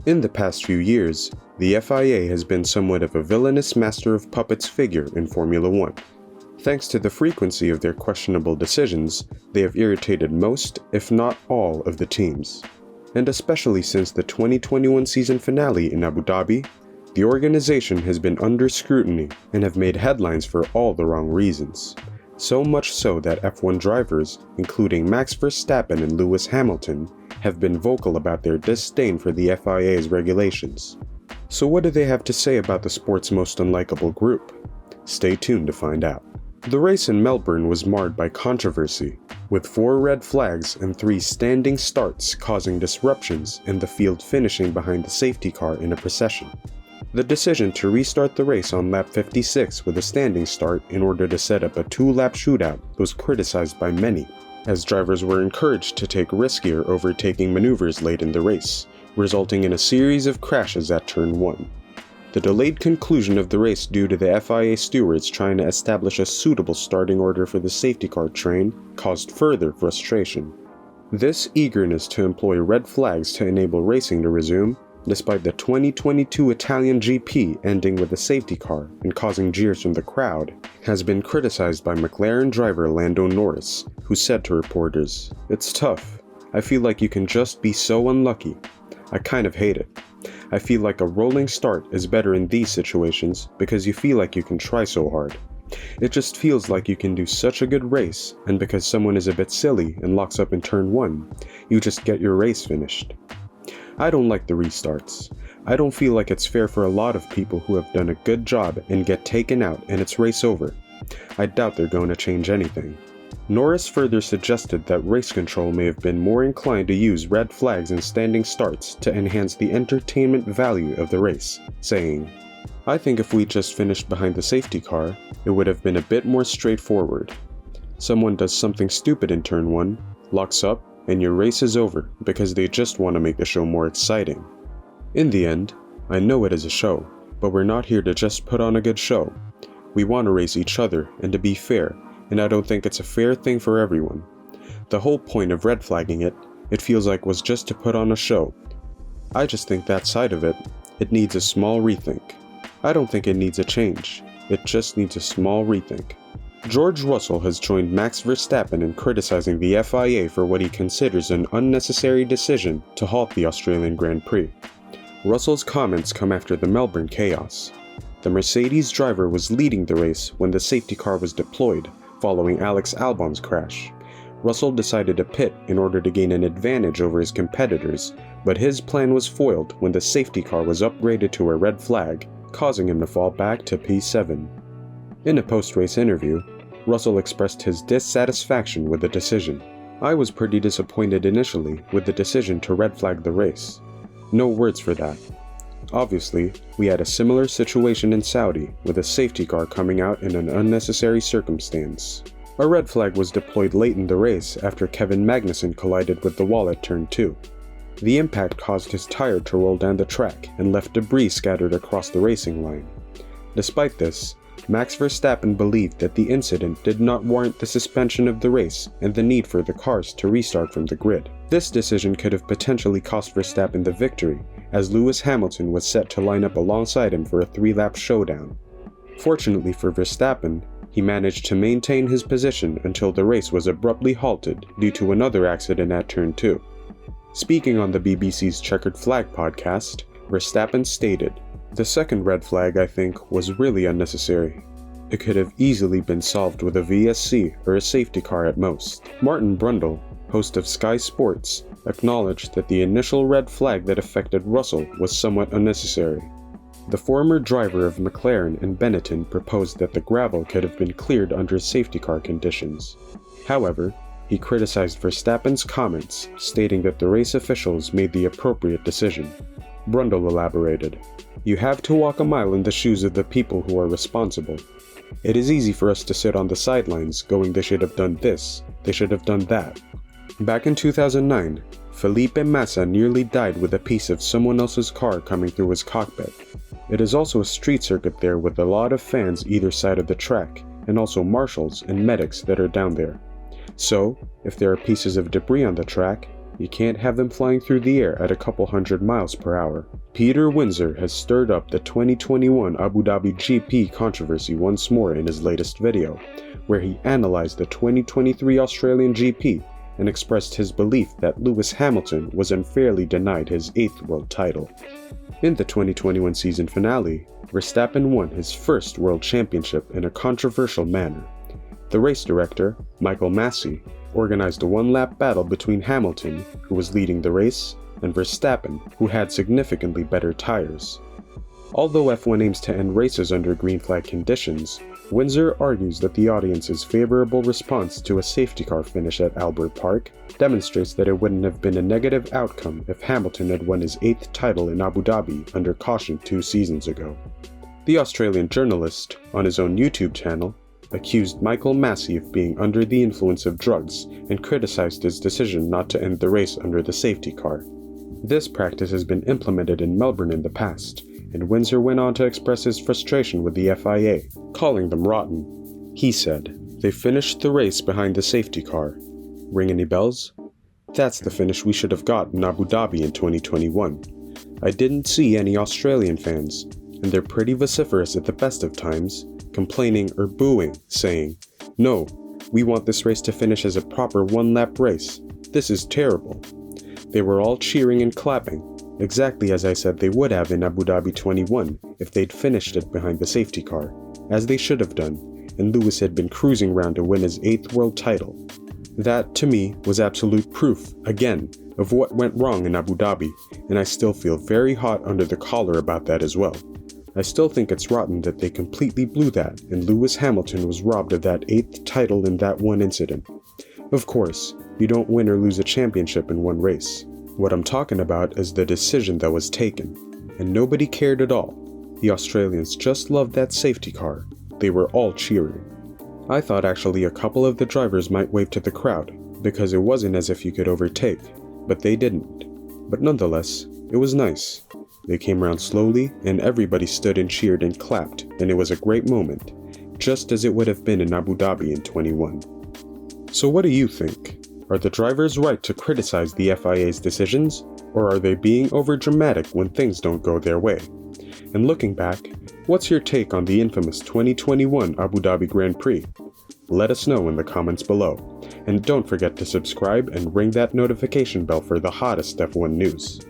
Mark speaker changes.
Speaker 1: In the past few years, the FIA has been somewhat of a villainous master of puppets figure in Formula One. Thanks to the frequency of their questionable decisions, they have irritated most, if not all, of the teams. And especially since the 2021 season finale in Abu Dhabi, the organization has been under scrutiny and have made headlines for all the wrong reasons. So much so that F1 drivers, including Max Verstappen and Lewis Hamilton, have been vocal about their disdain for the FIA's regulations. So what do they have to say about the sport's most unlikable group? Stay tuned to find out. The race in Melbourne was marred by controversy, with 4 red flags and 3 standing starts causing disruptions and the field finishing behind the safety car in a procession. The decision to restart the race on lap 56 with a standing start in order to set up a 2-lap shootout was criticized by many, as drivers were encouraged to take riskier overtaking maneuvers late in the race, resulting in a series of crashes at turn 1. The delayed conclusion of the race due to the FIA stewards trying to establish a suitable starting order for the safety car train caused further frustration. This eagerness to employ red flags to enable racing to resume, despite the 2022 Italian GP ending with a safety car and causing jeers from the crowd, has been criticized by McLaren driver Lando Norris, who said to reporters, "It's tough. I feel like you can just be so unlucky. I kind of hate it. I feel like a rolling start is better in these situations because you feel like you can try so hard. It just feels like you can do such a good race, and because someone is a bit silly and locks up in turn 1, you just get your race finished. I don't like the restarts. I don't feel like it's fair for a lot of people who have done a good job and get taken out and it's race over. I doubt they're going to change anything." Norris further suggested that race control may have been more inclined to use red flags and standing starts to enhance the entertainment value of the race, saying, "I think if we just finished behind the safety car, it would have been a bit more straightforward. Someone does something stupid in turn 1, locks up, and your race is over because they just want to make the show more exciting. In the end, I know it is a show, but we're not here to just put on a good show. We want to race each other and to be fair, and I don't think it's a fair thing for everyone. The whole point of red flagging it feels like was just to put on a show. I just think that side of it needs a small rethink. I don't think it needs a change. It just needs a small rethink." George Russell has joined Max Verstappen in criticizing the FIA for what he considers an unnecessary decision to halt the Australian Grand Prix. Russell's comments come after the Melbourne chaos. The Mercedes driver was leading the race when the safety car was deployed, following Alex Albon's crash. Russell decided to pit in order to gain an advantage over his competitors, but his plan was foiled when the safety car was upgraded to a red flag, causing him to fall back to P7. In a post-race interview, Russell expressed his dissatisfaction with the decision. "I was pretty disappointed initially with the decision to red flag the race. No words for that. Obviously, we had a similar situation in Saudi with a safety car coming out in an unnecessary circumstance. A red flag was deployed late in the race after Kevin Magnussen collided with the wall at turn 2. The impact caused his tire to roll down the track and left debris scattered across the racing line. Despite this, Max Verstappen believed that the incident did not warrant the suspension of the race and the need for the cars to restart from the grid. This decision could have potentially cost Verstappen the victory, as Lewis Hamilton was set to line up alongside him for a 3-lap showdown. Fortunately for Verstappen, he managed to maintain his position until the race was abruptly halted due to another accident at turn 2. Speaking on the BBC's Checkered Flag podcast, Verstappen stated, "The second red flag, I think, was really unnecessary. It could have easily been solved with a VSC or a safety car at most." Martin Brundle, host of Sky Sports, acknowledged that the initial red flag that affected Russell was somewhat unnecessary. The former driver of McLaren and Benetton proposed that the gravel could have been cleared under safety car conditions. However, he criticized Verstappen's comments, stating that the race officials made the appropriate decision. Brundle elaborated, "You have to walk a mile in the shoes of the people who are responsible. It is easy for us to sit on the sidelines going, they should have done this, they should have done that. Back in 2009, Felipe Massa nearly died with a piece of someone else's car coming through his cockpit. It is also a street circuit there with a lot of fans either side of the track, and also marshals and medics that are down there. So, if there are pieces of debris on the track, You can't have them flying through the air at a couple hundred miles per hour. Peter Windsor has stirred up the 2021 Abu Dhabi GP controversy once more in his latest video, where he analyzed the 2023 Australian GP and expressed his belief that Lewis Hamilton was unfairly denied his 8th world title. In the 2021 season finale, Verstappen won his first world championship in a controversial manner. The race director, Michael Masi, organized a one-lap battle between Hamilton, who was leading the race, and Verstappen, who had significantly better tires. Although F1 aims to end races under green flag conditions, Windsor argues that the audience's favorable response to a safety car finish at Albert Park demonstrates that it wouldn't have been a negative outcome if Hamilton had won his 8th title in Abu Dhabi under caution 2 seasons ago. The Australian journalist, on his own YouTube channel, accused Michael Masi of being under the influence of drugs and criticized his decision not to end the race under the safety car. This practice has been implemented in Melbourne in the past, and Windsor went on to express his frustration with the FIA, calling them rotten. He said, "They finished the race behind the safety car. Ring any bells? That's the finish we should have got in Abu Dhabi in 2021. I didn't see any Australian fans, and they're pretty vociferous at the best of times, complaining or booing, saying, 'No, we want this race to finish as a proper one-lap race. This is terrible.' They were all cheering and clapping, exactly as I said they would have in Abu Dhabi 21 if they'd finished it behind the safety car, as they should have done, and Lewis had been cruising around to win his 8th world title. That, to me, was absolute proof, again, of what went wrong in Abu Dhabi, and I still feel very hot under the collar about that as well. I still think it's rotten that they completely blew that, and Lewis Hamilton was robbed of that 8th title in that one incident. Of course, you don't win or lose a championship in one race. What I'm talking about is the decision that was taken, and nobody cared at all. The Australians just loved that safety car. They were all cheering. I thought actually a couple of the drivers might wave to the crowd, because it wasn't as if you could overtake, but they didn't. But nonetheless, it was nice. They came around slowly, and everybody stood and cheered and clapped, and it was a great moment, just as it would have been in Abu Dhabi in 21. So what do you think? Are the drivers right to criticize the FIA's decisions, or are they being overdramatic when things don't go their way? And looking back, what's your take on the infamous 2021 Abu Dhabi Grand Prix? Let us know in the comments below, and don't forget to subscribe and ring that notification bell for the hottest F1 news.